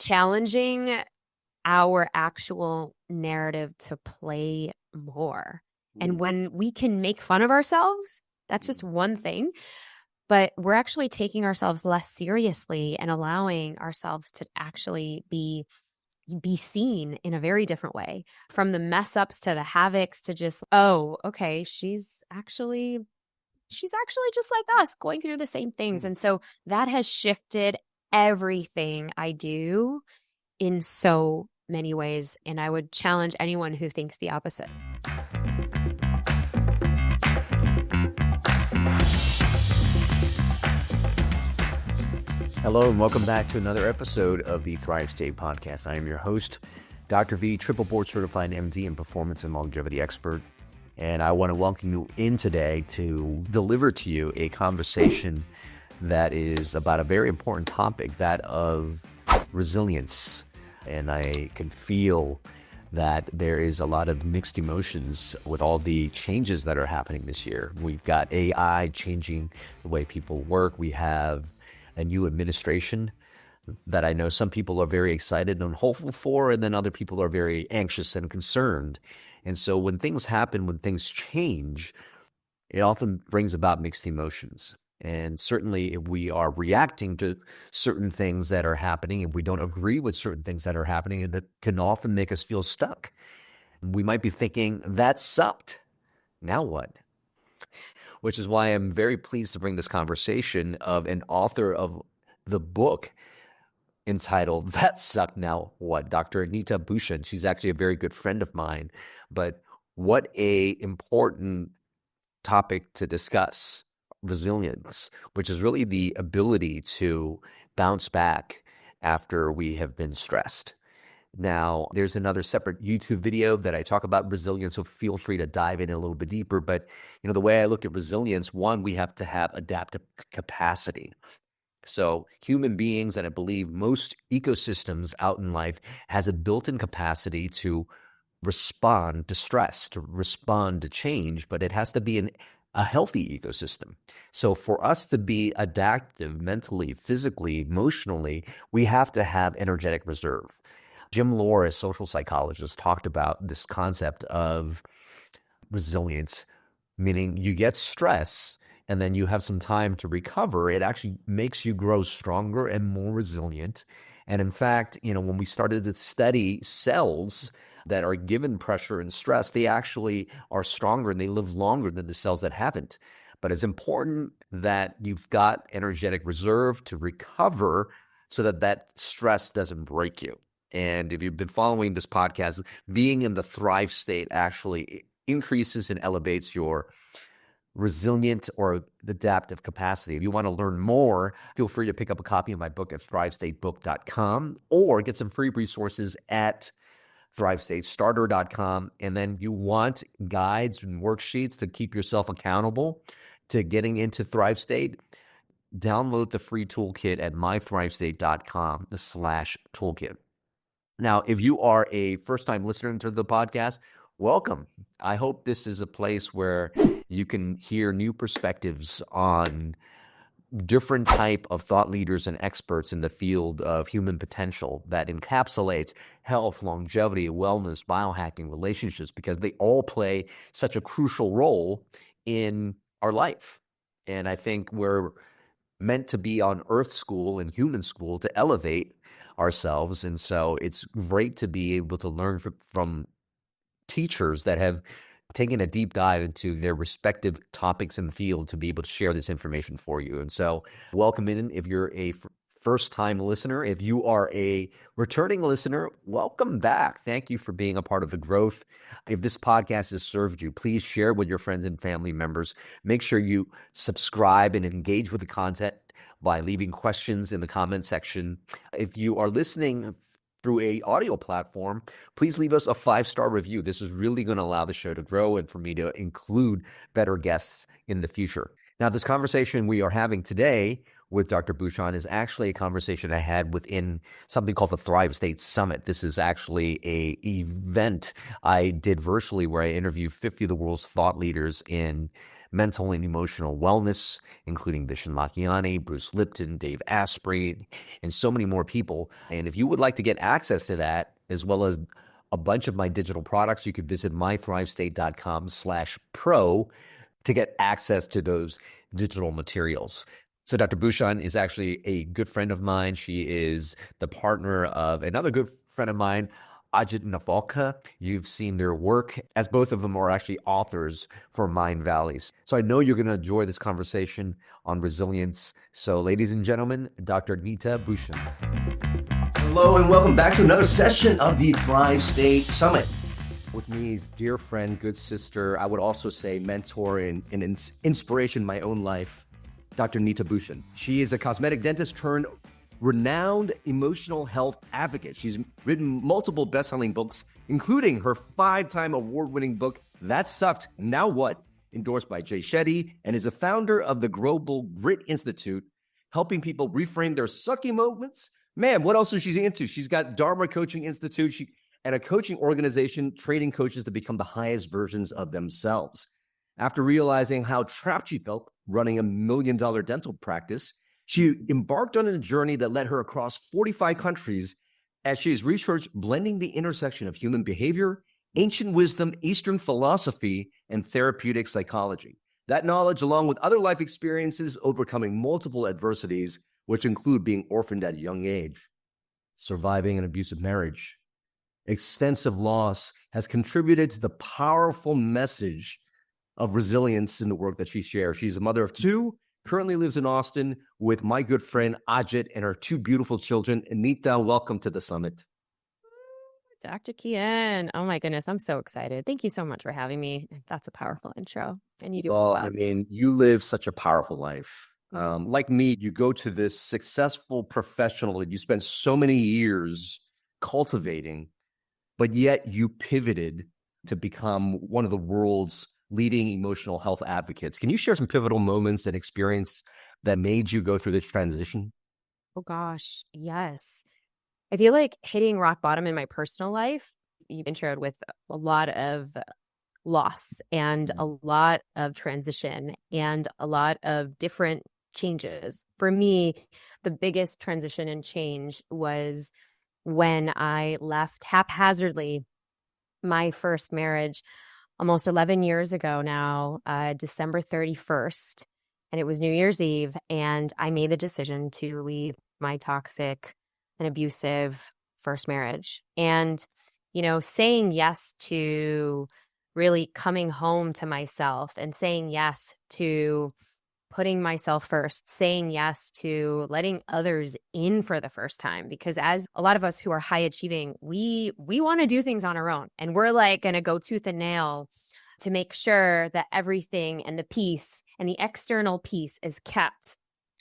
challenging our actual narrative to play more. And when we can make fun of ourselves, that's just one thing. But we're actually taking ourselves less seriously and allowing ourselves to actually be seen in a very different way. From the mess ups to the havocs to just, oh, okay, she's actually just like us, going through the same things. And so that has shifted everything I do in so many ways. And I would challenge anyone who thinks the opposite. Hello and welcome back to another episode of the Thrive State podcast. I am your host, Dr. V, triple board certified MD and performance and longevity expert. And I want to welcome you in today to deliver to you a conversation that is about a very important topic, that of resilience. And I can feel that there is a lot of mixed emotions with all the changes that are happening this year. We've got AI changing the way people work. We have a new administration that I know some people are very excited and hopeful for, and then other people are very anxious and concerned. And so when things happen, when things change, it often brings about mixed emotions. And certainly if we are reacting to certain things that are happening, if we don't agree with certain things that are happening, it can often make us feel stuck. We might be thinking, that sucked. Now what? Which is why I'm very pleased to bring this conversation of an author of the book entitled That Sucked, Now What? Dr. Neeta Bhushan. She's actually a very good friend of mine, but what a important topic to discuss. Resilience, which is really the ability to bounce back after we have been stressed. Now, there's another separate YouTube video that I talk about resilience, so feel free to dive in a little bit deeper. But, the way I look at resilience, one, we have to have adaptive capacity. So human beings, and I believe most ecosystems out in life, has a built-in capacity to respond to stress, to respond to change, but it has to be a healthy ecosystem. So for us to be adaptive mentally, physically, emotionally, we have to have energetic reserve. Jim Lohr, a social psychologist, talked about this concept of resilience, meaning you get stress and then you have some time to recover. It actually makes you grow stronger and more resilient. And in fact, when we started to study cells that are given pressure and stress, they actually are stronger and they live longer than the cells that haven't. But it's important that you've got energetic reserve to recover so that stress doesn't break you. And if you've been following this podcast, being in the Thrive state actually increases and elevates your resilient or adaptive capacity. If you want to learn more, feel free to pick up a copy of my book at thrivestatebook.com or get some free resources at thrivestatestarter.com. And then you want guides and worksheets to keep yourself accountable to getting into Thrive State, download the free toolkit at mythrivestate.com/toolkit. Now, if you are a first-time listener to the podcast, welcome. I hope this is a place where you can hear new perspectives on different type of thought leaders and experts in the field of human potential that encapsulates health, longevity, wellness, biohacking, relationships, because they all play such a crucial role in our life. And I think we're meant to be on Earth School and Human School to elevate ourselves. And so it's great to be able to learn from teachers that have taken a deep dive into their respective topics in the field to be able to share this information for you. And so welcome in if you're a first-time listener. If you are a returning listener, welcome back. Thank you for being a part of the growth. If this podcast has served you, please share it with your friends and family members. Make sure you subscribe and engage with the content by leaving questions in the comment section. If you are listening through a audio platform, please leave us a 5-star review. This is really going to allow the show to grow and for me to include better guests in the future. Now, this conversation we are having today with Dr. Bhushan is actually a conversation I had within something called the Thrive State Summit. This is actually an event I did virtually where I interviewed 50 of the world's thought leaders in mental and emotional wellness, including Vishen Lakhiani, Bruce Lipton, Dave Asprey, and so many more people. And if you would like to get access to that, as well as a bunch of my digital products, you could visit mythrivestate.com/pro to get access to those digital materials. So Dr. Bhushan is actually a good friend of mine. She is the partner of another good friend of mine, Ajit Nafalka. You've seen their work, as both of them are actually authors for Mind Valleys. So I know you're going to enjoy this conversation on resilience. So ladies and gentlemen, Dr. Neeta Bhushan. Hello and welcome back to another session of the Thrive State Summit. With me is dear friend, good sister, I would also say mentor and inspiration in my own life, Dr. Neeta Bhushan. She is a cosmetic dentist turned renowned emotional health advocate. She's written multiple best-selling books, including her 5-time award-winning book, That Sucked, Now What?, endorsed by Jay Shetty, and is the founder of the Global Grit Institute, helping people reframe their sucky moments. Man, what else is she into? She's got Dharma Coaching Institute and a coaching organization training coaches to become the highest versions of themselves. After realizing how trapped she felt running $1 million dental practice, she embarked on a journey that led her across 45 countries as she's researched blending the intersection of human behavior, ancient wisdom, Eastern philosophy, and therapeutic psychology. That knowledge, along with other life experiences, overcoming multiple adversities, which include being orphaned at a young age, surviving an abusive marriage, extensive loss, has contributed to the powerful message of resilience in the work that she shares. She's a mother of 2, currently lives in Austin with my good friend Ajit and her 2 beautiful children. Neeta, welcome to the summit. Dr. Kien. Oh my goodness, I'm so excited. Thank you so much for having me. That's a powerful intro. And you do Well, well. I mean, you live such a powerful life. Like me, you go to this successful professional that you spent so many years cultivating, but yet you pivoted to become one of the world's leading emotional health advocates. Can you share some pivotal moments and experience that made you go through this transition? Oh gosh, yes. I feel like hitting rock bottom in my personal life, you introed with a lot of loss and a lot of transition and a lot of different changes. For me, the biggest transition and change was when I left haphazardly my first marriage almost 11 years ago now, December 31st, and it was New Year's Eve, and I made the decision to leave my toxic and abusive first marriage. And, saying yes to really coming home to myself and saying yes to putting myself first, saying yes to letting others in for the first time. Because as a lot of us who are high achieving, we want to do things on our own. And we're like going to go tooth and nail to make sure that everything and the peace and the external piece is kept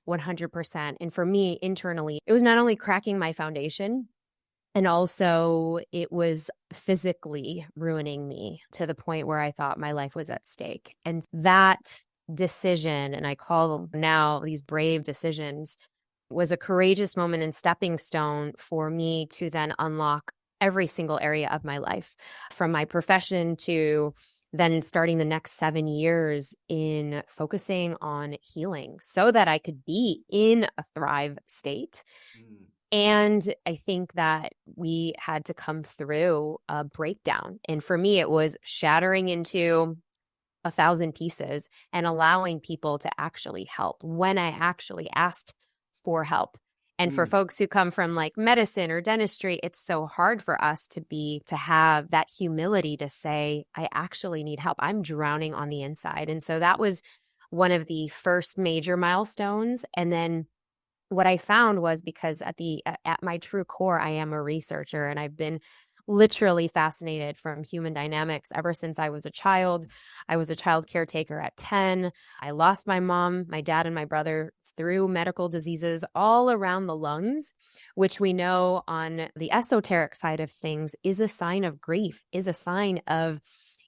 100%. And for me, internally, it was not only cracking my foundation, and also it was physically ruining me to the point where I thought my life was at stake. And that decision, and I call them now these brave decisions, was a courageous moment and stepping stone for me to then unlock every single area of my life, from my profession to then starting the next 7 years in focusing on healing so that I could be in a thrive state. And I think that we had to come through a breakdown. And for me, it was shattering into 1,000 pieces and allowing people to actually help when I actually asked for help. And for folks who come from like medicine or dentistry, it's so hard for us to have that humility to say, I actually need help. I'm drowning on the inside. And so that was one of the first major milestones. And then what I found was, because at my true core, I am a researcher, and I've been literally fascinated from human dynamics ever since I was a child. I was a child caretaker at 10. I lost my mom, my dad, and my brother through medical diseases all around the lungs, which we know on the esoteric side of things is a sign of grief, is a sign of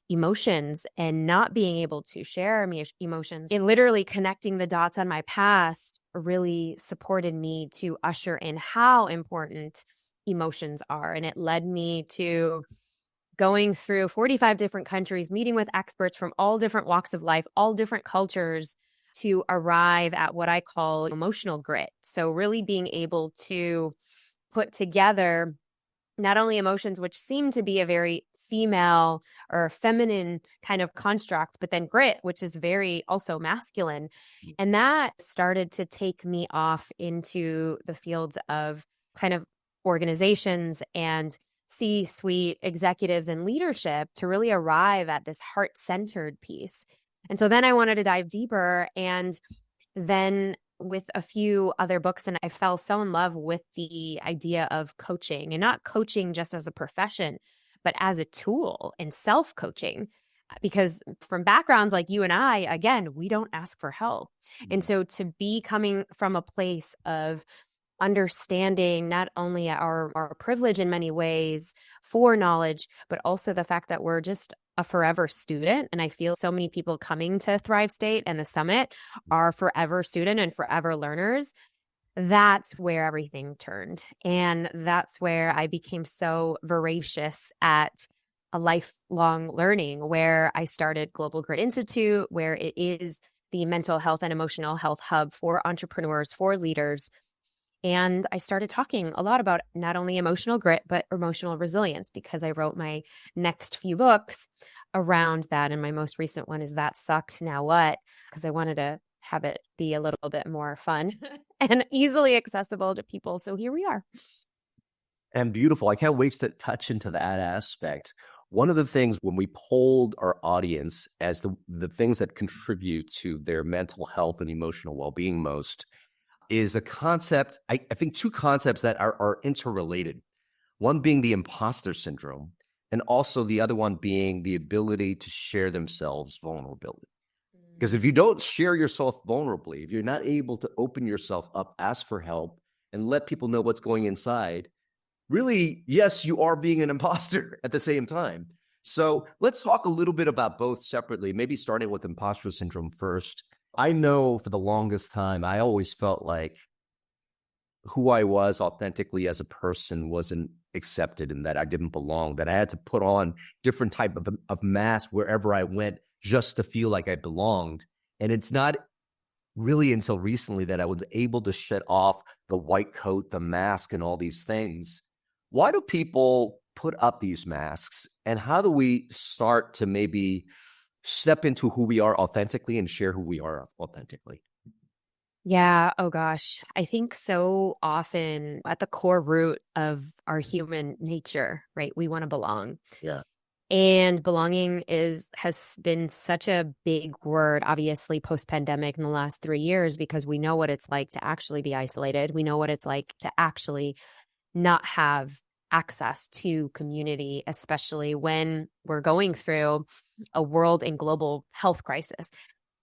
emotions, and not being able to share emotions. And literally connecting the dots on my past really supported me to usher in how important emotions are. And it led me to going through 45 different countries, meeting with experts from all different walks of life, all different cultures to arrive at what I call emotional grit. So really being able to put together not only emotions, which seem to be a very female or feminine kind of construct, but then grit, which is very also masculine. And that started to take me off into the fields of kind of organizations and C-suite executives and leadership to really arrive at this heart-centered piece. And so then I wanted to dive deeper, and then with a few other books, and I fell so in love with the idea of coaching, and not coaching just as a profession, but as a tool and self-coaching. Because from backgrounds like you and I, again, we don't ask for help. And so to be coming from a place of understanding not only our privilege in many ways for knowledge, but also the fact that we're just a forever student. And I feel so many people coming to Thrive State and the summit are forever student and forever learners. That's where everything turned. And that's where I became so voracious at a lifelong learning, where I started Global Grit Institute, where it is the mental health and emotional health hub for entrepreneurs, for leaders. And I started talking a lot about not only emotional grit, but emotional resilience, because I wrote my next few books around that. And my most recent one is That Sucked, Now What? Because I wanted to have it be a little bit more fun and easily accessible to people. So here we are. And beautiful. I can't wait to touch into that aspect. One of the things when we polled our audience as the things that contribute to their mental health and emotional well-being most is a concept, I think two concepts that are interrelated. One being the imposter syndrome, and also the other one being the ability to share themselves vulnerability. Because if you don't share yourself vulnerably, if you're not able to open yourself up, ask for help, and let people know what's going inside, really, yes, you are being an imposter at the same time. So let's talk a little bit about both separately, maybe starting with imposter syndrome first. I know for the longest time, I always felt like who I was authentically as a person wasn't accepted, and that I didn't belong, that I had to put on different type of mask wherever I went just to feel like I belonged. And it's not really until recently that I was able to shed off the white coat, the mask, and all these things. Why do people put up these masks, and how do we start to maybe step into who we are authentically and share who we are authentically? Yeah. Oh gosh. I think so often at the core root of our human nature, right? We want to belong. Yeah. And belonging has been such a big word, obviously, post-pandemic in the last 3 years, because we know what it's like to actually be isolated. We know what it's like to actually not have access to community, especially when we're going through a world and global health crisis.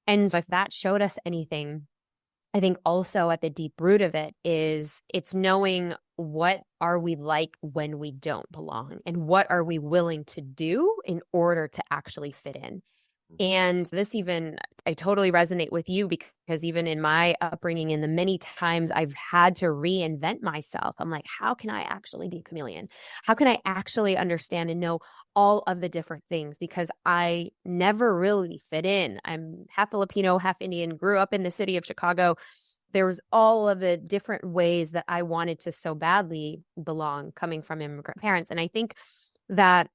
And so if that showed us anything, I think also at the deep root of it is it's knowing what are we like when we don't belong, and what are we willing to do in order to actually fit in. And this even, I totally resonate with you, because even in my upbringing and the many times I've had to reinvent myself, I'm like, how can I actually be a chameleon? How can I actually understand and know all of the different things? Because I never really fit in. I'm half Filipino, half Indian, grew up in the city of Chicago. There was all of the different ways that I wanted to so badly belong, coming from immigrant parents. And I think that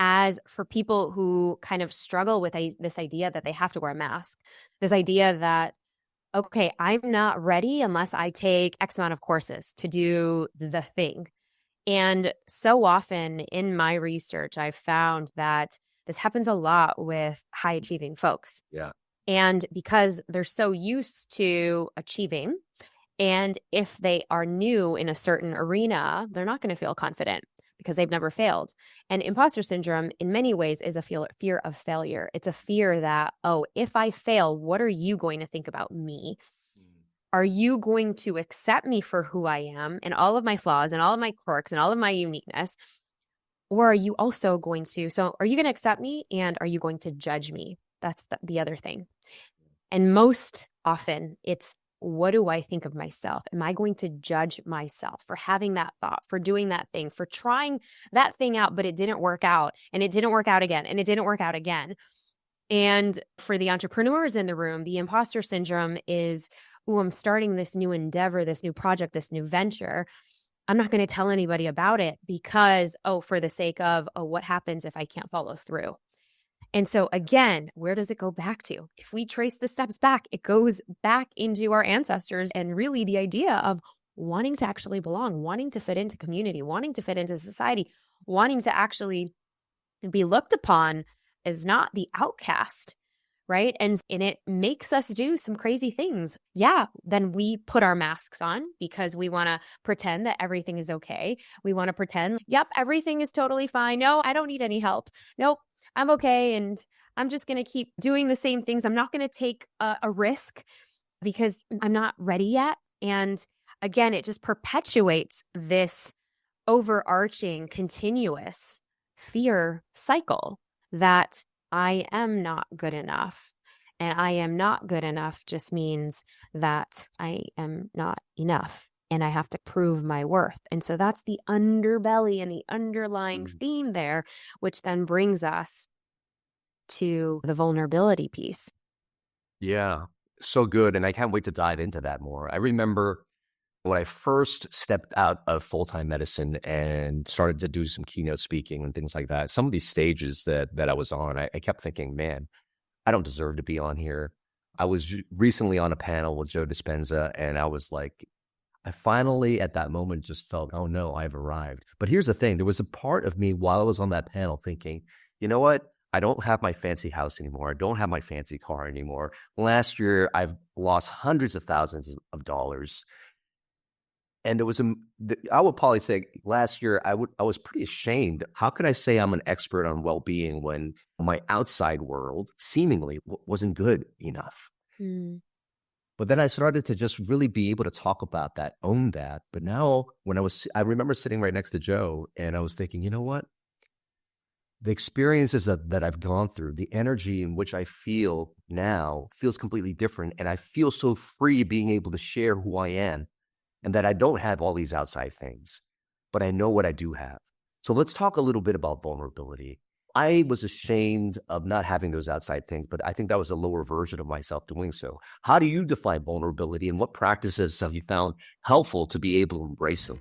as for people who kind of struggle with this idea that they have to wear a mask, this idea that, okay, I'm not ready unless I take X amount of courses to do the thing. And so often in my research, I've found that this happens a lot with high achieving folks. Yeah. And because they're so used to achieving, and if they are new in a certain arena, they're not going to feel confident because they've never failed. And imposter syndrome in many ways is a fear of failure. It's a fear that, oh, if I fail, what are you going to think about me? Are you going to accept me for who I am and all of my flaws and all of my quirks and all of my uniqueness? Or are you also going to, so are you going to accept me, and are you going to judge me? That's the other thing. And most often it's what do I think of myself? Am I going to judge myself for having that thought, for doing that thing, for trying that thing out, but it didn't work out, and it didn't work out again, and it didn't work out again? And for the entrepreneurs in the room, the imposter syndrome is, oh, I'm starting this new endeavor, this new project, this new venture. I'm not going to tell anybody about it because, for the sake of, what happens if I can't follow through? And so again, where does it go back to? If we trace the steps back, it goes back into our ancestors and really the idea of wanting to actually belong, wanting to fit into community, wanting to fit into society, wanting to actually be looked upon as not the outcast, right? And it makes us do some crazy things. Yeah, then we put our masks on because we want to pretend that everything is okay. We want to pretend, yep, everything is totally fine. No, I don't need any help. Nope, I'm okay. And I'm just going to keep doing the same things. I'm not going to take a risk because I'm not ready yet. And again, it just perpetuates this overarching, continuous fear cycle that I am not good enough. And I am not good enough just means that I am not enough and I have to prove my worth. And so that's the underbelly and the underlying theme there, which then brings us to the vulnerability piece. Yeah, so good. And I can't wait to dive into that more. I remember when I first stepped out of full-time medicine and started to do some keynote speaking and things like that, some of these stages that I was on, I kept thinking, man, I don't deserve to be on here. I was recently on a panel with Joe Dispenza, and I was like, I finally at that moment just felt, oh no, I've arrived. But here's the thing. There was a part of me while I was on that panel thinking, you know what? I don't have my fancy house anymore. I don't have my fancy car anymore. Last year, I've lost hundreds of thousands of dollars. And there was I would probably say last year, I was pretty ashamed. How could I say I'm an expert on well-being when my outside world seemingly wasn't good enough? But then I started to just really be able to talk about that, own that. But now I remember sitting right next to Joe and I was thinking, you know what? The experiences that I've gone through, the energy in which I feel now feels completely different. And I feel so free being able to share who I am. And that I don't have all these outside things, but I know what I do have. So let's talk a little bit about vulnerability. I was ashamed of not having those outside things, but I think that was a lower version of myself doing so. How do you define vulnerability, and what practices have you found helpful to be able to embrace them?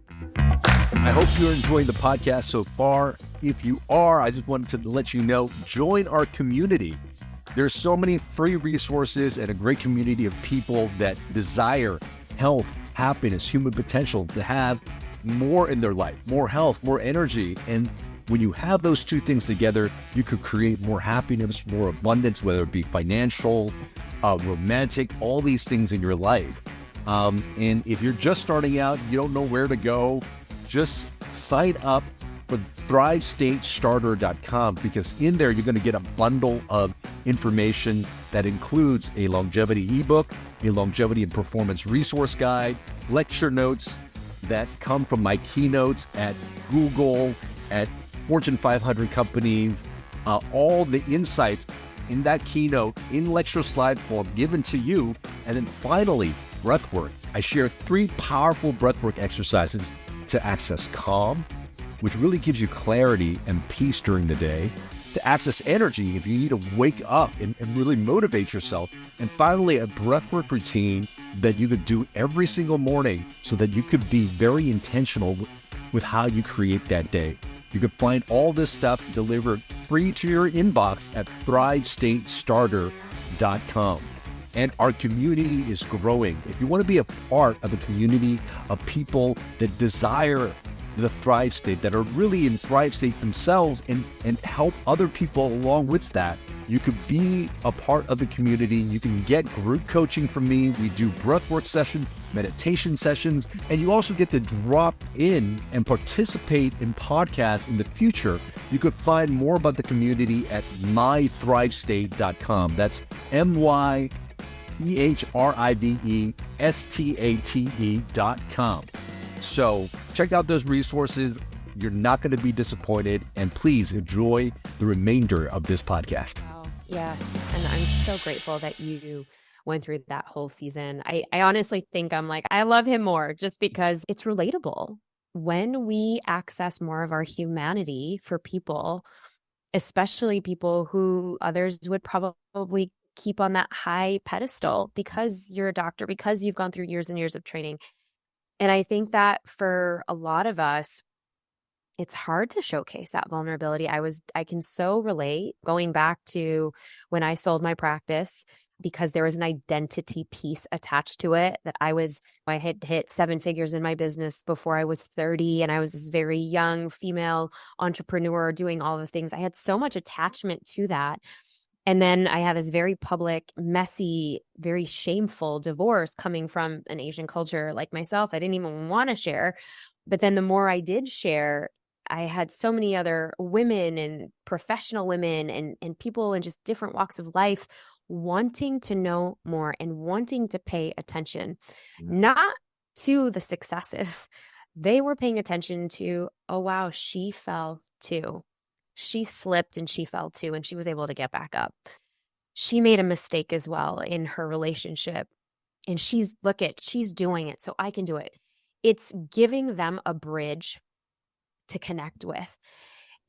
I hope you're enjoying the podcast so far. If you are, I just wanted to let you know, join our community. There's so many free resources and a great community of people that desire health, happiness, human potential, to have more in their life, more health, more energy. And when you have those two things together, you could create more happiness, more abundance, whether it be financial, romantic, all these things in your life. And if you're just starting out, you don't know where to go, just sign up for thrivestatestarter.com, because in there you're going to get a bundle of information that includes a longevity ebook, a longevity and performance resource guide, lecture notes that come from my keynotes at Google, at Fortune 500 companies, all the insights in that keynote in lecture slide form given to you. And then finally, breathwork. I share 3 powerful breathwork exercises to access calm, which really gives you clarity and peace during the day, to access energy if you need to wake up and really motivate yourself, and finally a breathwork routine that you could do every single morning so that you could be very intentional with how you create that day. You could find all this stuff delivered free to your inbox at thrivestatestarter.com. And our community is growing. If you want to be a part of a community of people that desire the Thrive State, that are really in Thrive State themselves, and help other people along with that, you could be a part of the community. You can get group coaching from me. We do breathwork sessions, meditation sessions, and you also get to drop in and participate in podcasts in the future. You could find more about the community at mythrivestate.com. That's mythrivestate.com. So check out those resources. You're not going to be disappointed. And please enjoy the remainder of this podcast. Wow. Yes. And I'm so grateful that you went through that whole season. I honestly think I'm like, I love him more just because it's relatable. When we access more of our humanity for people, especially people who others would probably keep on that high pedestal because you're a doctor, because you've gone through years and years of training. And I think that for a lot of us, it's hard to showcase that vulnerability. I can so relate going back to when I sold my practice because there was an identity piece attached to it that I had hit 7 figures in my business before I was 30. And I was this very young female entrepreneur doing all the things. I had so much attachment to that. And then I had this very public, messy, very shameful divorce coming from an Asian culture like myself. I didn't even want to share. But then the more I did share, I had so many other women and professional women and people in just different walks of life wanting to know more and wanting to pay attention, not to the successes. They were paying attention to, oh, wow, she fell too. She slipped and she fell too, and she was able to get back up. She made a mistake as well in her relationship. And she's doing it, so I can do it. It's giving them a bridge to connect with.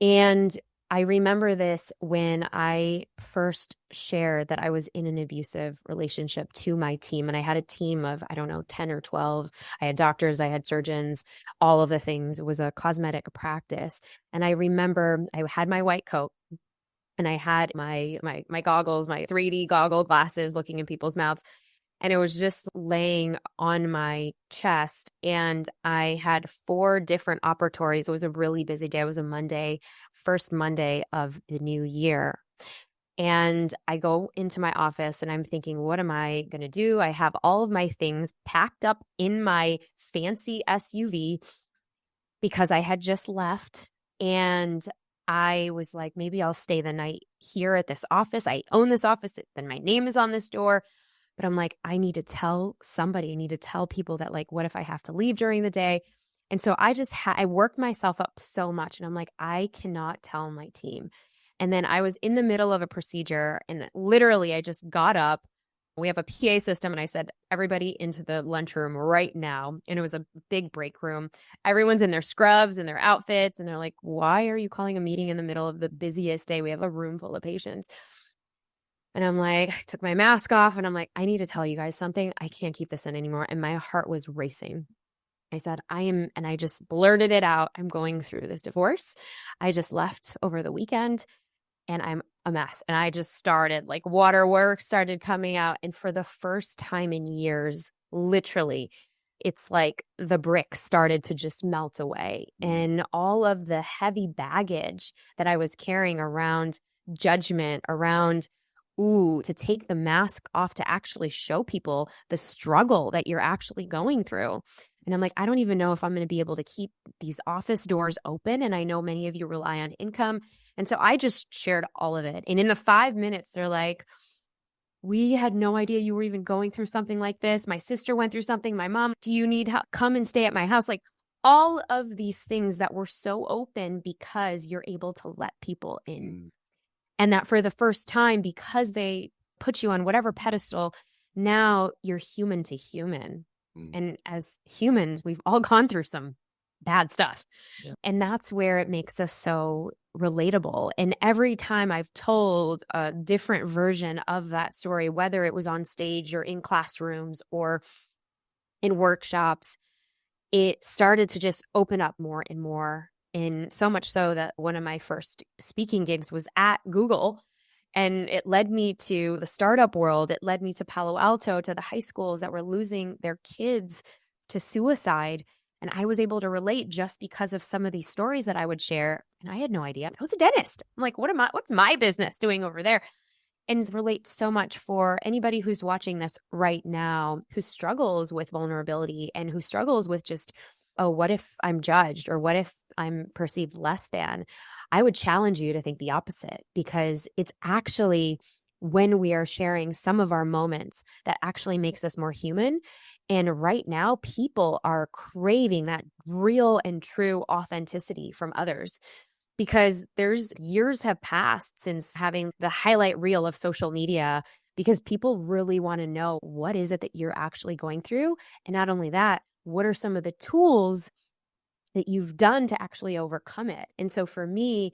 And I remember this when I first shared that I was in an abusive relationship to my team. And I had a team of, 10 or 12. I had doctors, I had surgeons, all of the things. It was a cosmetic practice. And I remember I had my white coat and I had my goggles, my 3D goggle glasses looking in people's mouths. And it was just laying on my chest. And I had 4 different operatories. It was a really busy day. It was a Monday, first Monday of the new year. And I go into my office and I'm thinking, what am I going to do? I have all of my things packed up in my fancy SUV because I had just left. And I was like, maybe I'll stay the night here at this office. I own this office. Then my name is on this door. But I'm like, I need to tell somebody. I need to tell people that, like, what if I have to leave during the day? And so I worked myself up so much. And I'm like, I cannot tell my team. And then I was in the middle of a procedure and literally I just got up. We have a PA system. And I said, everybody into the lunchroom right now. And it was a big break room. Everyone's in their scrubs and their outfits. And they're like, why are you calling a meeting in the middle of the busiest day? We have a room full of patients. And I'm like, I took my mask off and I'm like, I need to tell you guys something. I can't keep this in anymore. And my heart was racing. I said, and I just blurted it out. I'm going through this divorce. I just left over the weekend and I'm a mess. And I just started, like, waterworks started coming out. And for the first time in years, literally, it's like the bricks started to just melt away. And all of the heavy baggage that I was carrying around judgment, around to take the mask off to actually show people the struggle that you're actually going through. And I'm like, I don't even know if I'm going to be able to keep these office doors open. And I know many of you rely on income. And so I just shared all of it. And in the 5 minutes, they're like, we had no idea you were even going through something like this. My sister went through something. My mom, do you need help? Come and stay at my house. Like, all of these things that were so open because you're able to let people in. And that for the first time, because they put you on whatever pedestal, now you're human to human. And as humans, we've all gone through some bad stuff. Yeah. And that's where it makes us so relatable. And every time I've told a different version of that story, whether it was on stage or in classrooms or in workshops, it started to just open up more and more. And so much so that one of my first speaking gigs was at Google. And it led me to the startup world. It led me to Palo Alto, to the high schools that were losing their kids to suicide. And I was able to relate just because of some of these stories that I would share. And I had no idea. I was a dentist. I'm like, what's my business doing over there? And relate so much for anybody who's watching this right now, who struggles with vulnerability and who struggles with just, oh, what if I'm judged, or what if I'm perceived less than? I would challenge you to think the opposite, because it's actually when we are sharing some of our moments that actually makes us more human. And right now, people are craving that real and true authenticity from others, because years have passed since having the highlight reel of social media because people really want to know, what is it that you're actually going through? And not only that, what are some of the tools that you've done to actually overcome it? And so for me,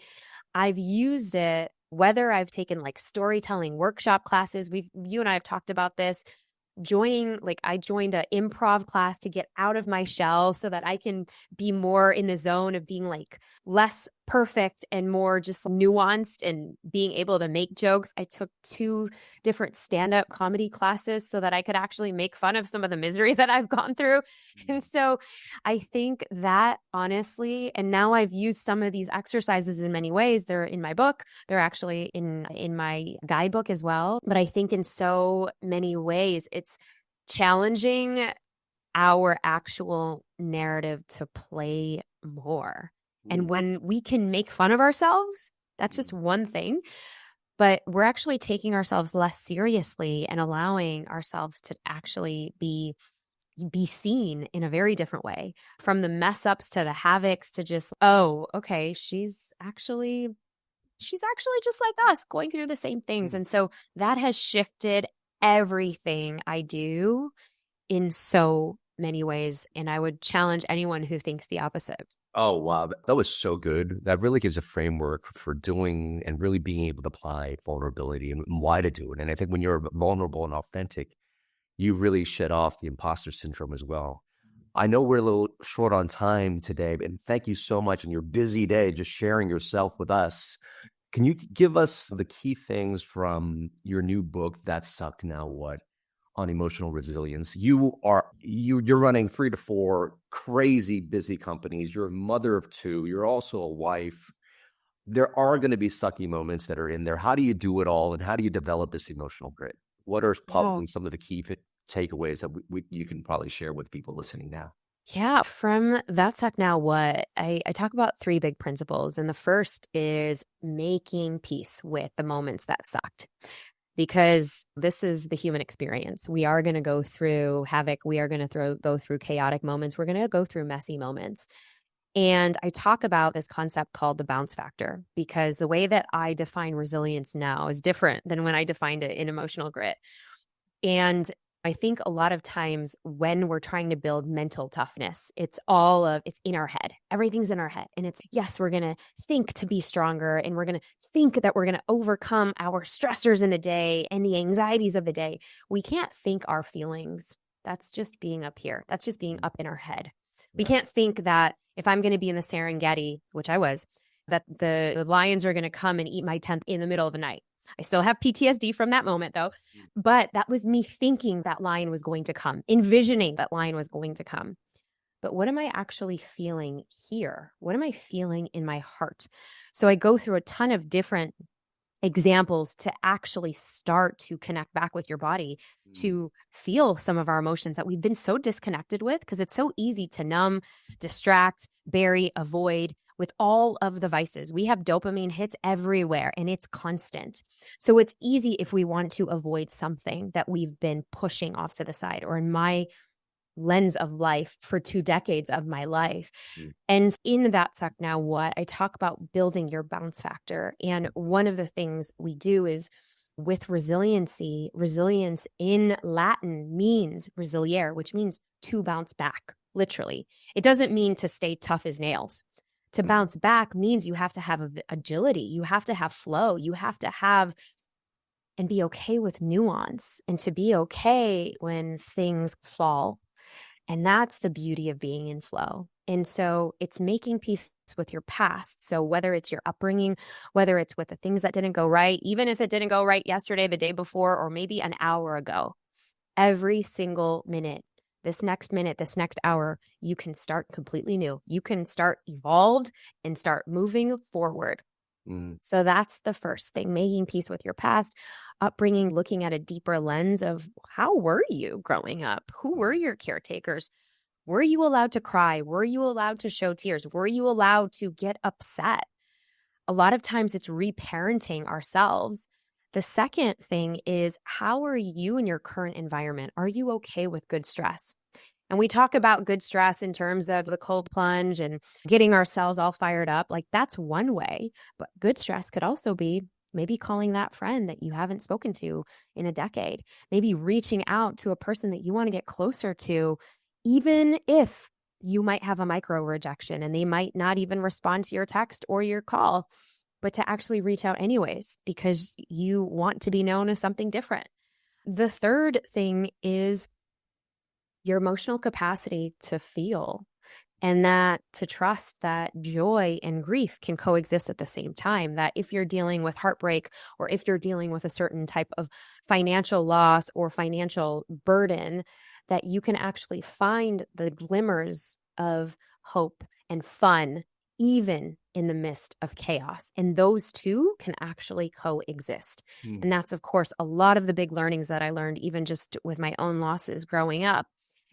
I've used it, whether I've taken like storytelling workshop classes, you and I have talked about this, I joined an improv class to get out of my shell so that I can be more in the zone of being like less perfect and more just nuanced and being able to make jokes. I took 2 different stand-up comedy classes so that I could actually make fun of some of the misery that I've gone through. And so I think that honestly, and now I've used some of these exercises in many ways. They're in my book. They're actually in my guidebook as well. But I think in so many ways, it's challenging our actual narrative to play more. And when we can make fun of ourselves, that's just one thing. But we're actually taking ourselves less seriously and allowing ourselves to actually be seen in a very different way. From the mess ups to the havocs to just, oh, okay, she's actually just like us, going through the same things. And so that has shifted everything I do in so many ways. And I would challenge anyone who thinks the opposite. Oh, wow. That was so good. That really gives a framework for doing and really being able to apply vulnerability and why to do it. And I think when you're vulnerable and authentic, you really shed off the imposter syndrome as well. I know we're a little short on time today, and thank you so much in your busy day just sharing yourself with us. Can you give us the key things from your new book, That Suck Now What, on emotional resilience? You're running 3 to 4 crazy busy companies. You're a mother of 2. You're also a wife. There are going to be sucky moments that are in there. How do you do it all, and how do you develop this emotional grit? What are probably some of the key takeaways that you can probably share with people listening now? Yeah, from That Suck Now What, I talk about 3 big principles. And the first is making peace with the moments that sucked. Because this is the human experience. We are going to go through havoc. We are going to go through chaotic moments. We're going to go through messy moments. And I talk about this concept called the bounce factor, because the way that I define resilience now is different than when I defined it in emotional grit. And I think a lot of times when we're trying to build mental toughness, it's in our head. Everything's in our head. And it's, yes, we're going to think to be stronger, and we're going to think that we're going to overcome our stressors in the day and the anxieties of the day. We can't think our feelings. That's just being up here. That's just being up in our head. We can't think that if I'm going to be in the Serengeti, which I was, that the lions are going to come and eat my tent in the middle of the night. I still have PTSD from that moment though, but that was me thinking that lion was going to come, envisioning that lion was going to come. But what am I actually feeling here? What am I feeling in my heart? So I go through a ton of different examples to actually start to connect back with your body, to feel some of our emotions that we've been so disconnected with, because it's so easy to numb, distract, bury, avoid. With all of the vices, we have dopamine hits everywhere, and it's constant. So it's easy if we want to avoid something that we've been pushing off to the side, or in my lens of life for 2 decades of my life. And in That Suck Now What, I talk about building your bounce factor. And one of the things we do is with resiliency, resilience in Latin means resiliere, which means to bounce back, literally. It doesn't mean to stay tough as nails. To bounce back means you have to have agility. You have to have flow. You have to have and be okay with nuance, and to be okay when things fall. And that's the beauty of being in flow. And so it's making peace with your past. So whether it's your upbringing, whether it's with the things that didn't go right, even if it didn't go right yesterday, the day before, or maybe an hour ago, every single minute, this next hour, you can start completely new. You can start evolved and start moving forward. So that's the first thing, making peace with your past, upbringing, looking at a deeper lens of how were you growing up? Who were your caretakers? Were you allowed to cry? Were you allowed to show tears? Were you allowed to get upset? A lot of times it's reparenting ourselves. The second thing is, how are you in your current environment? Are you okay with good stress? And we talk about good stress in terms of the cold plunge and getting ourselves all fired up. Like, that's one way. But good stress could also be maybe calling that friend that you haven't spoken to in a decade, maybe reaching out to a person that you want to get closer to, even if you might have a micro rejection and they might not even respond to your text or your call, but to actually reach out anyways, because you want to be known as something different. The third thing is your emotional capacity to feel, and that to trust that joy and grief can coexist at the same time. That if you're dealing with heartbreak, or if you're dealing with a certain type of financial loss or financial burden, that you can actually find the glimmers of hope and fun, even in the midst of chaos. And those two can actually coexist. And that's, of course, a lot of the big learnings that I learned, even just with my own losses growing up.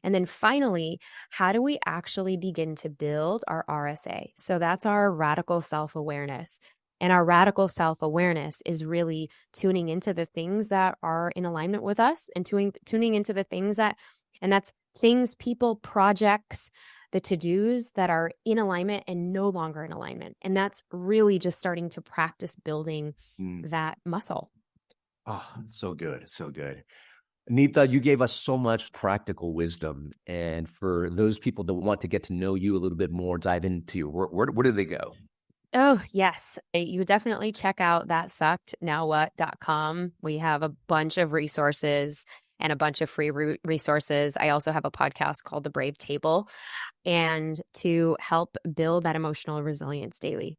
And then finally, how do we actually begin to build our RSA? So that's our radical self-awareness. And our radical self-awareness is really tuning into the things that are in alignment with us, and tuning into the things and that's things, people, projects, the to-dos that are in alignment and no longer in alignment. And that's really just starting to practice building that muscle. Oh, so good. So good. Neeta, you gave us so much practical wisdom. And for those people that want to get to know you a little bit more, dive into your work, where do they go? Oh, yes. You definitely check out thatsuckednowwhat.com. We have a bunch of resources and a bunch of free resources. I also have a podcast called The Brave Table, and to help build that emotional resilience daily.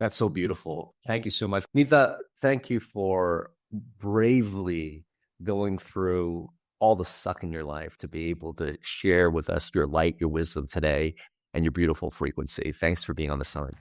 That's so beautiful. Thank you so much. Neeta, thank you for bravely going through all the suck in your life to be able to share with us your light, your wisdom today, and your beautiful frequency. Thanks for being on the Summit.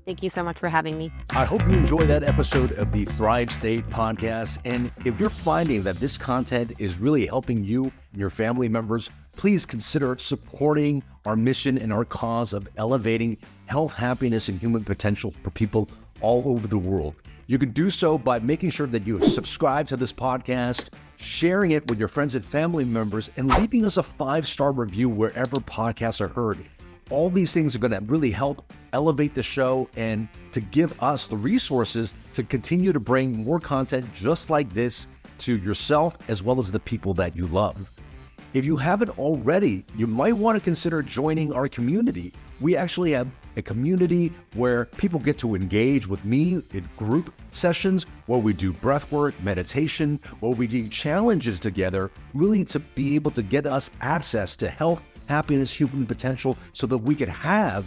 Thank you so much for having me. I hope you enjoy that episode of the Thrive State podcast. And if you're finding that this content is really helping you and your family members, please consider supporting our mission and our cause of elevating health, happiness, and human potential for people all over the world. You can do so by making sure that you subscribe to this podcast, sharing it with your friends and family members, and leaving us a 5-star review wherever podcasts are heard. All these things are going to really help elevate the show and to give us the resources to continue to bring more content just like this to yourself as well as the people that you love. If you haven't already, you might want to consider joining our community. We actually have a community where people get to engage with me in group sessions where we do breathwork, meditation, where we do challenges together, really to be able to get us access to health, happiness, human potential, so that we could have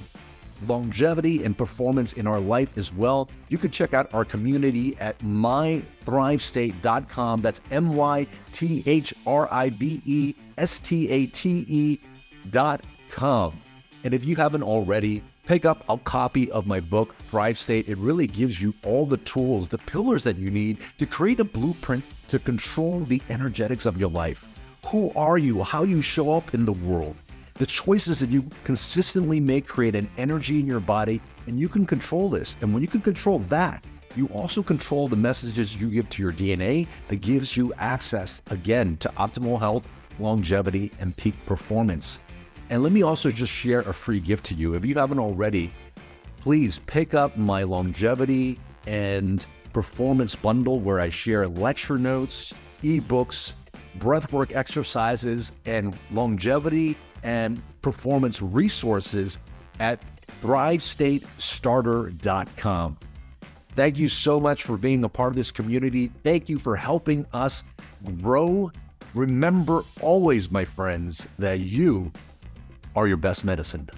longevity and performance in our life as well. You can check out our community at mythrivestate.com. That's mythrivestate.com. And if you haven't already, pick up a copy of my book, Thrive State. It really gives you all the tools, the pillars that you need to create a blueprint to control the energetics of your life. Who are you? How you show up in the world? The choices that you consistently make create an energy in your body, and you can control this. And when you can control that, you also control the messages you give to your DNA that gives you access, again, to optimal health, longevity, and peak performance. And let me also just share a free gift to you. If you haven't already, please pick up my longevity and performance bundle where I share lecture notes, ebooks, breathwork exercises, and longevity and performance resources at thrivestatestarter.com. Thank you so much for being a part of this community. Thank you for helping us grow. Remember always, my friends, that you are your best medicine.